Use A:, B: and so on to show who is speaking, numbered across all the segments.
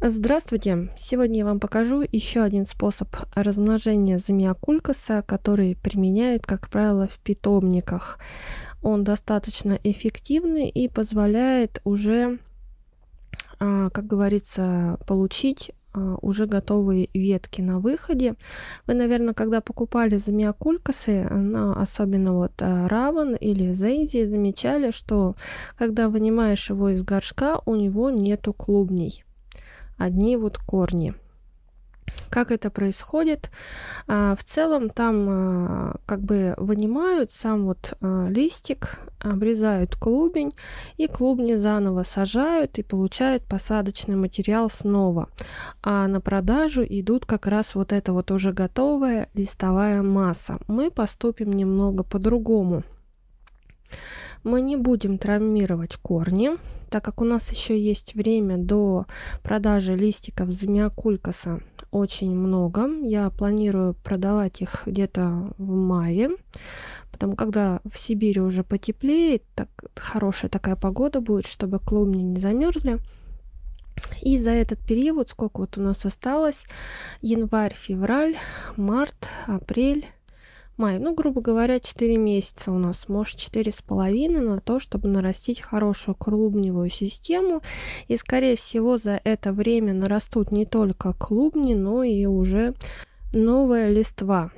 A: Здравствуйте! Сегодня я вам покажу еще один способ размножения замиокулькаса, который применяют, как правило, в питомниках. Он достаточно эффективный и позволяет уже, как говорится, получить уже готовые ветки на выходе. Вы, наверное, когда покупали замиокулькасы, особенно вот Равен или Зейзи, замечали, что когда вынимаешь его из горшка, у него нету клубней. Одни вот корни. Как это происходит? В целом там как бы вынимают сам вот листик, обрезают клубень, и клубни заново сажают и получают посадочный материал снова. А на продажу идут как раз вот эта вот уже готовая листовая масса. Мы поступим немного по-другому. Мы не будем травмировать корни, так как у нас еще есть время до продажи листиков замиокулькаса очень много. Я планирую продавать их где-то в мае, потому когда в Сибири уже потеплеет, так хорошая такая погода будет, чтобы клубни не замерзли. И за этот период, сколько вот у нас осталось, январь, февраль, март, апрель, май, грубо говоря, 4 месяца у нас, может 4,5 на то, чтобы нарастить хорошую клубневую систему. И, скорее всего, за это время нарастут не только клубни, но и уже новая листва.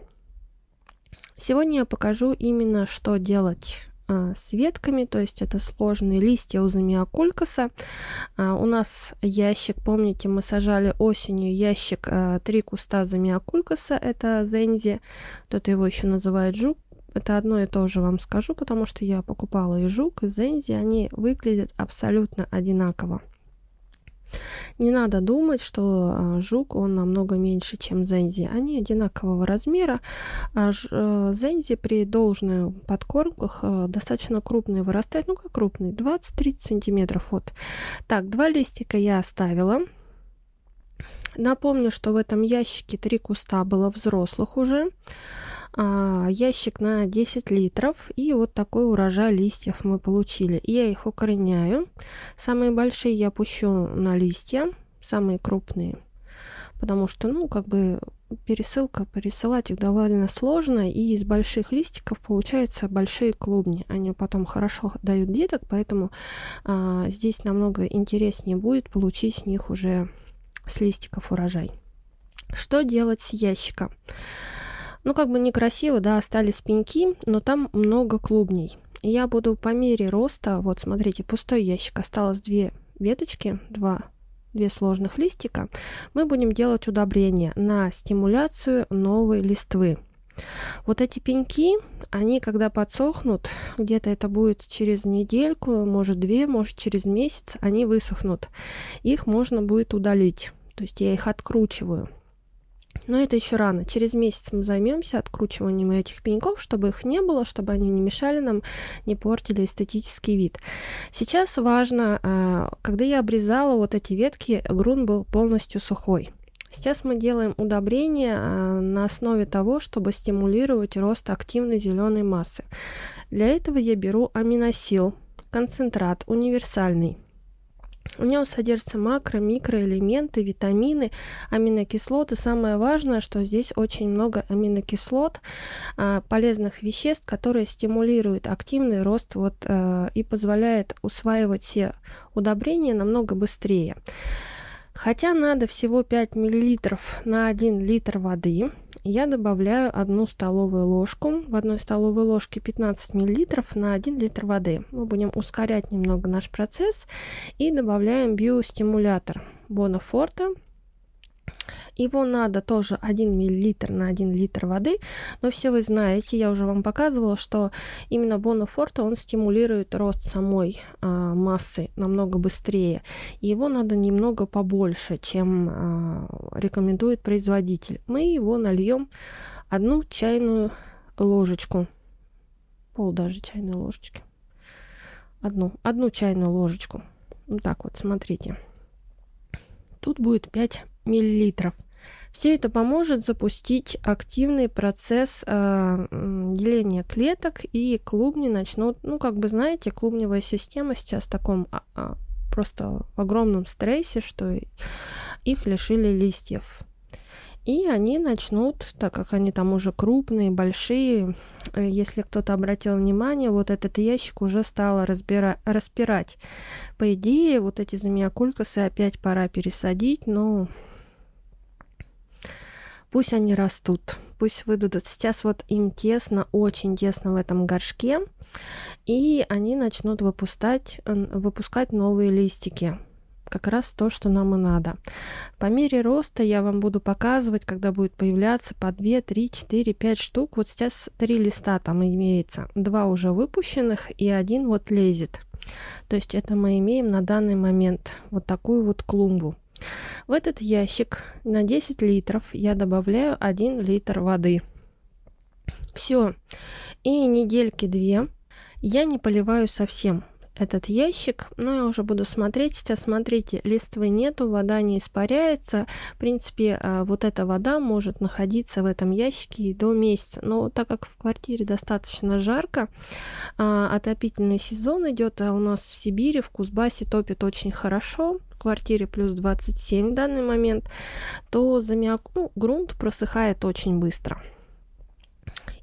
A: Сегодня я покажу именно, что делать с ветками, то есть это сложные листья у замиокулькаса. У нас ящик, помните, мы сажали осенью ящик 3 куста замиокулькаса, это Зензи, кто-то его еще называет жук. Это одно и то же вам скажу, потому что я покупала и жук, и Зензи, они выглядят абсолютно одинаково. Не надо думать, что жук он намного меньше, чем Зензи. Они одинакового размера. Зензи при должных подкормках достаточно крупные вырастают. Ну как крупные? 20-30 сантиметров. Вот. Так, 2 листика я оставила. Напомню, что в этом ящике 3 куста было взрослых уже. Ящик на 10 литров, и вот такой урожай листьев мы получили. Я их укореняю. Самые большие я пущу на листья, самые крупные, потому что, пересылать их довольно сложно, и из больших листиков получаются большие клубни. Они потом хорошо дают деток, поэтому здесь намного интереснее будет получить с них уже с листиков урожай. Что делать с ящика? Некрасиво, да, остались пеньки, но там много клубней. Я буду по мере роста, вот смотрите, пустой ящик, осталось 2 веточки, 2 сложных листика. Мы будем делать удобрения на стимуляцию новой листвы. Вот эти пеньки, они когда подсохнут, где-то это будет через недельку, может 2, может через месяц, они высохнут. Их можно будет удалить, то есть я их откручиваю. Но это еще рано. Через месяц мы займемся откручиванием этих пеньков, чтобы их не было, чтобы они не мешали нам, не портили эстетический вид. Сейчас важно, когда я обрезала вот эти ветки, грунт был полностью сухой. Сейчас мы делаем удобрение на основе того, чтобы стимулировать рост активной зеленой массы. Для этого я беру аминосил, концентрат универсальный. У него содержатся макро-микроэлементы, витамины, аминокислоты. Самое важное, что здесь очень много аминокислот, полезных веществ, которые стимулируют активный рост и позволяют усваивать все удобрения намного быстрее. Хотя надо всего 5 мл на 1 литр воды, я добавляю 1 столовую ложку. В 1 столовой ложке 15 мл на 1 литр воды. Мы будем ускорять немного наш процесс и добавляем биостимулятор Бонафорте. Его надо тоже 1 мл на 1 литр воды, но все вы знаете, я уже вам показывала, что именно Бонафорте, он стимулирует рост самой массы намного быстрее. И его надо немного побольше, чем рекомендует производитель. Мы его нальем 1 чайную ложечку, пол даже чайной ложечки, одну чайную ложечку. Вот так вот, смотрите. Тут будет 5 миллилитров. Все это поможет запустить активный процесс деления клеток, и клубни начнут, знаете, клубневая система сейчас в таком просто в огромном стрессе, что их лишили листьев. И они начнут, так как они там уже крупные, большие, если кто-то обратил внимание, вот этот ящик уже стало распирать. По идее, вот эти замиокулькасы опять пора пересадить, но пусть они растут, пусть выдадут. Сейчас вот им тесно, очень тесно в этом горшке, и они начнут выпускать новые листики. Как раз то, что нам и надо. По мере роста я вам буду показывать, когда будет появляться по 2, 3, 4, 5 штук. Вот сейчас 3 листа там имеется. 2 уже выпущенных и 1 вот лезет. То есть это мы имеем на данный момент вот такую вот клумбу. В этот ящик на 10 литров я добавляю 1 литр воды. Все. И недельки 2 я не поливаю совсем этот ящик, но я уже буду смотреть. Сейчас смотрите, листвы нету, вода не испаряется. В принципе, вот эта вода может находиться в этом ящике и до месяца. Но так как в квартире достаточно жарко, отопительный сезон идет, а у нас в Сибири, в Кузбассе топит очень хорошо, в квартире плюс 27 в данный момент, то грунт просыхает очень быстро.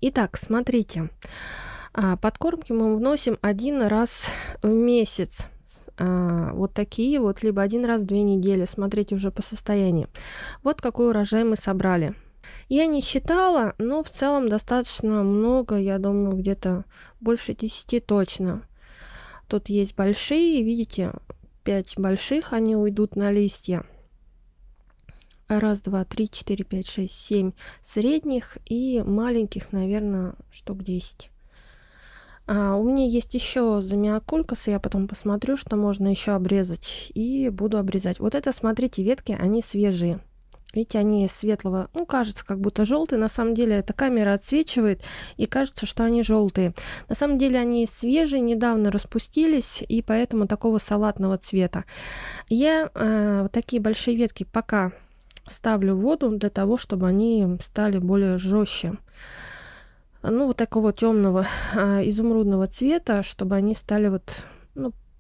A: Итак, смотрите. Подкормки мы вносим 1 раз в месяц. Вот такие вот, либо 1 раз в 2 недели. Смотрите уже по состоянию. Вот какой урожай мы собрали. Я не считала, но в целом достаточно много. Я думаю, где-то больше 10 точно. Тут есть большие, видите, 5 больших, они уйдут на листья. 1, 2, 3, 4, 5, 6, 7 средних и маленьких, наверное, штук 10. У меня есть еще замиокулькасы, я потом посмотрю, что можно еще обрезать, и буду обрезать. Вот это, смотрите, ветки, они свежие. Видите, они светлого, кажется, как будто желтые. На самом деле эта камера отсвечивает, и кажется, что они желтые. На самом деле они свежие, недавно распустились, и поэтому такого салатного цвета. Я вот такие большие ветки пока ставлю в воду для того, чтобы они стали более жестче. Вот такого темного изумрудного цвета, чтобы они стали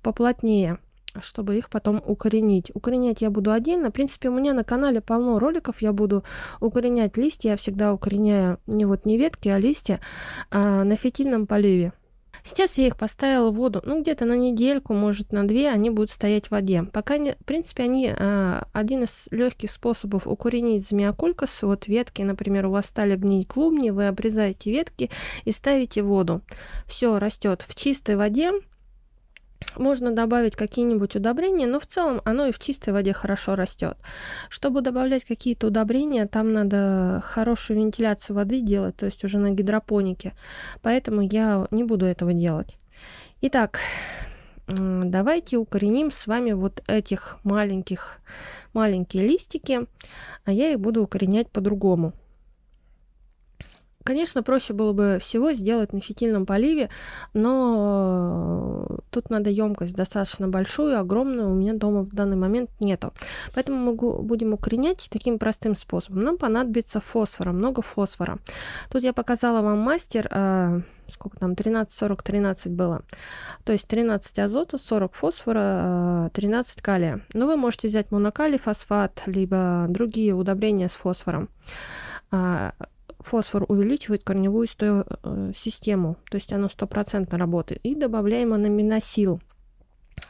A: поплотнее, чтобы их потом укоренить. Укоренять я буду отдельно. В принципе, у меня на канале полно роликов, я буду укоренять листья. Я всегда укореняю не ветки, а листья на фитильном поливе. Сейчас я их поставила в воду, где-то на недельку, может на 2, они будут стоять в воде. Пока в принципе, они один из легких способов укоренить замиокулькас. Вот ветки, например, у вас стали гнить клубни, вы обрезаете ветки и ставите в воду. Все растет в чистой воде. Можно добавить какие-нибудь удобрения, но в целом оно и в чистой воде хорошо растет. Чтобы добавлять какие-то удобрения, там надо хорошую вентиляцию воды делать, то есть уже на гидропонике. Поэтому я не буду этого делать. Итак, давайте укореним с вами вот этих маленькие листики, а я их буду укоренять по-другому. Конечно, проще было бы всего сделать на фитильном поливе, но тут надо емкость достаточно большую, огромную, у меня дома в данный момент нету. Поэтому мы будем укоренять таким простым способом. Нам понадобится фосфора, много фосфора. Тут я показала вам мастер, сколько там, 13, 40, 13 было. То есть 13 азота, 40 фосфора, 13 калия. Но вы можете взять монокалий, фосфат, либо другие удобрения с фосфором. Фосфор увеличивает корневую систему, то есть оно 100% работает. И добавляем аминосил.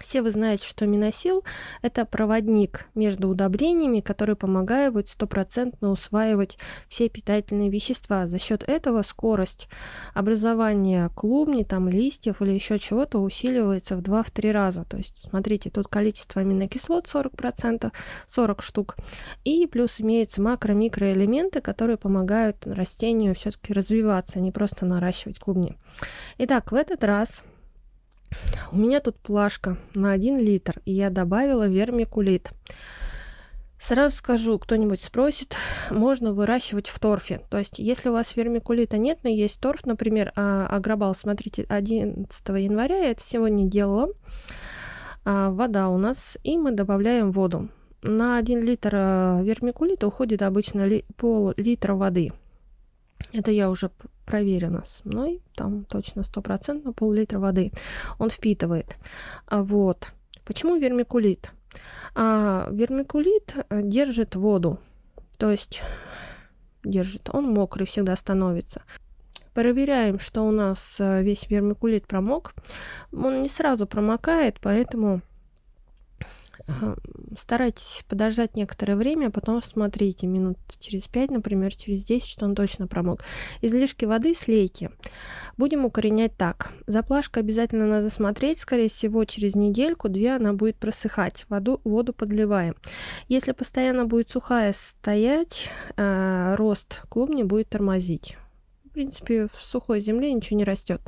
A: Все вы знаете, что аминосил – это проводник между удобрениями, который помогает 100% усваивать все питательные вещества. За счет этого скорость образования клубней, листьев или еще чего-то усиливается в 2-3 раза. То есть, смотрите, тут количество аминокислот 40%, 40 штук. И плюс имеются макро-микроэлементы, которые помогают растению все-таки развиваться, а не просто наращивать клубни. Итак, в этот раз у меня тут плашка на 1 литр, и я добавила вермикулит. Сразу скажу, кто-нибудь спросит, можно выращивать в торфе. То есть, если у вас вермикулита нет, но есть торф, например, агробал, смотрите, 11 января, я это сегодня делала, вода у нас, и мы добавляем воду. На 1 литр вермикулита уходит обычно пол-литра воды. Это я уже проверено с мной, там точно 100%, пол-литра воды он впитывает. Вот. Почему вермикулит? А вермикулит держит воду, то есть держит, он мокрый всегда становится. Проверяем, что у нас весь вермикулит промок. Он не сразу промокает, поэтому старайтесь подождать некоторое время, потом смотрите минут через 5, например, через 10, что он точно промок. Излишки воды слейте. Будем укоренять так. За плашкой обязательно надо смотреть, скорее всего, через недельку-две она будет просыхать. Воду подливаем. Если постоянно будет сухая стоять, рост клубни будет тормозить. В принципе, в сухой земле ничего не растет.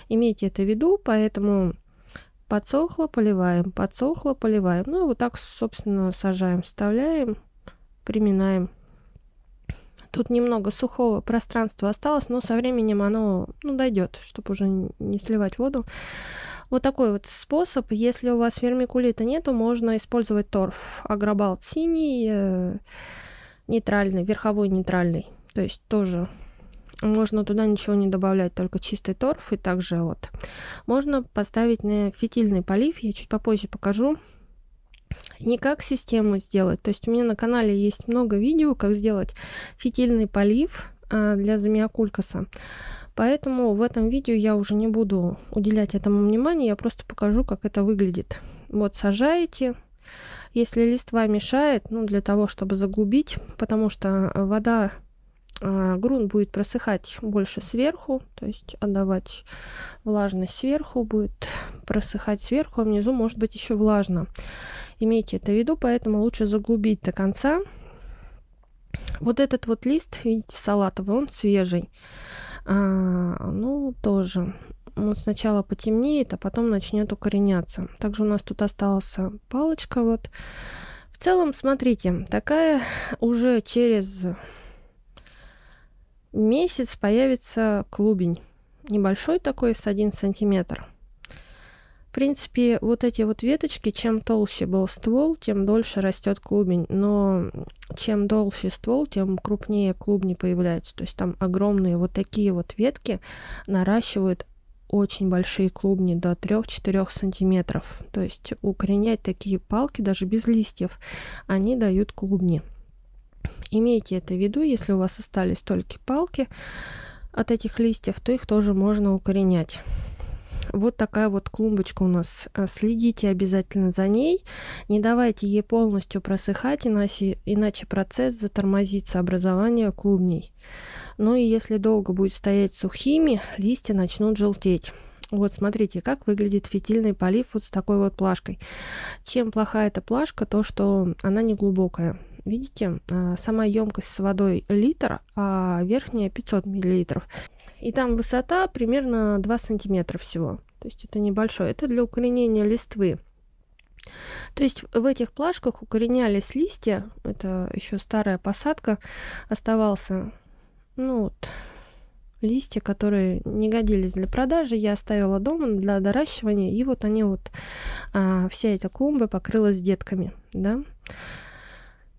A: Имейте это в виду, поэтому подсохло, поливаем, подсохло, поливаем. Ну и вот так, собственно, сажаем, вставляем, приминаем. Тут немного сухого пространства осталось, но со временем оно дойдет, чтобы уже не сливать воду. Вот такой вот способ. Если у вас вермикулита нету, можно использовать торф. Агробалт синий, нейтральный, верховой нейтральный. То есть тоже можно туда ничего не добавлять, только чистый торф. И также вот можно поставить на фитильный полив. Я чуть попозже покажу. Не как систему сделать. То есть у меня на канале есть много видео, как сделать фитильный полив для замиокулькаса. Поэтому в этом видео я уже не буду уделять этому внимания. Я просто покажу, как это выглядит. Вот сажаете. Если листва мешает, для того, чтобы заглубить, потому что вода, грунт будет просыхать больше сверху, то есть отдавать влажность сверху, будет просыхать сверху, а внизу может быть еще влажно. Имейте это в виду, поэтому лучше заглубить до конца. Вот этот вот лист, видите, салатовый, он свежий. Тоже. Он сначала потемнеет, а потом начнет укореняться. Также у нас тут осталась палочка. Вот. В целом, смотрите, такая уже через месяц появится клубень. Небольшой такой, с 1 сантиметр. В принципе, вот эти вот веточки, чем толще был ствол, тем дольше растет клубень. Но чем толще ствол, тем крупнее клубни появляются. То есть там огромные вот такие вот ветки наращивают очень большие клубни до 3-4 сантиметров. То есть укоренять такие палки даже без листьев, они дают клубни. Имейте это в виду, если у вас остались только палки от этих листьев, то их тоже можно укоренять. Вот такая вот клумбочка у нас. Следите обязательно за ней. Не давайте ей полностью просыхать, иначе процесс затормозится, образование клубней. Ну и если долго будет стоять сухими, листья начнут желтеть. Вот смотрите, как выглядит фитильный полив вот с такой вот плашкой. Чем плохая эта плашка, то что она не глубокая. Видите, сама емкость с водой литр, а верхняя 500 мл. И там высота примерно 2 сантиметра всего. То есть это небольшое. Это для укоренения листвы. То есть в этих плашках укоренялись листья. Это еще старая посадка. Оставался, листья, которые не годились для продажи. Я оставила дома для доращивания. И вот они вся эта клумба покрылась детками. Да?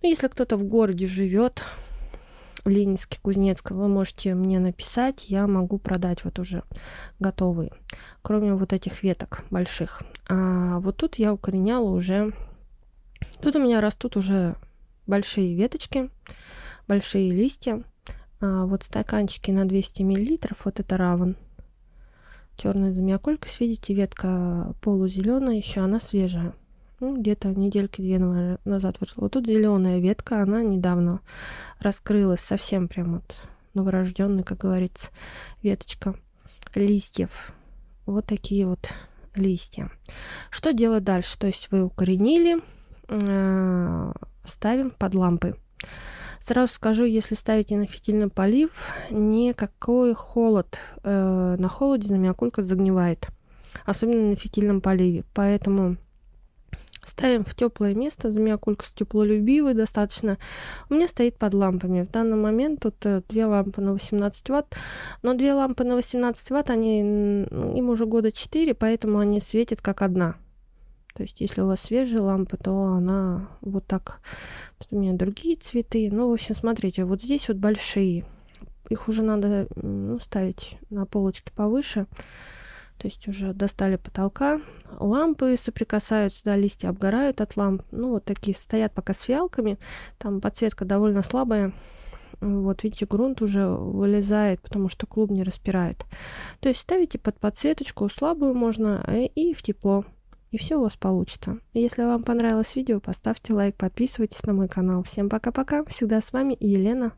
A: Если кто-то в городе живет, в Ленинске, Кузнецком, вы можете мне написать, я могу продать вот уже готовые, кроме вот этих веток больших. А вот тут я укореняла уже, тут у меня растут уже большие веточки, большие листья. Вот стаканчики на 200 мл, вот это равен. Черная замиокулькас, видите, ветка полузеленая, еще она свежая. Где-то недельки 2 назад вышла. Вот тут зеленая ветка, она недавно раскрылась, совсем прям вот новорожденная, как говорится, веточка листьев. Вот такие вот листья. Что делать дальше? То есть вы укоренили, ставим под лампы. Сразу скажу, если ставите на фитильный полив, никакой холод. На холоде замиокулькас загнивает, особенно на фитильном поливе. Поэтому ставим в теплое место. Замиокулькас теплолюбивый достаточно. У меня стоит под лампами. В данный момент тут 2 лампы на 18 Вт. Но 2 лампы на 18 Вт, им уже года 4, поэтому они светят как одна. То есть, если у вас свежая лампа, то она вот так. Тут у меня другие цветы. В общем, смотрите, вот здесь вот большие. Их уже надо ставить на полочке повыше. То есть уже достали потолка, лампы соприкасаются, да, листья обгорают от ламп. Ну, вот такие стоят пока с фиалками. Там подсветка довольно слабая. Вот, видите, грунт уже вылезает, потому что клубни распирает. То есть ставите под подсветочку, слабую можно, и в тепло. И все у вас получится. Если вам понравилось видео, поставьте лайк, подписывайтесь на мой канал. Всем пока-пока. Всегда с вами Елена.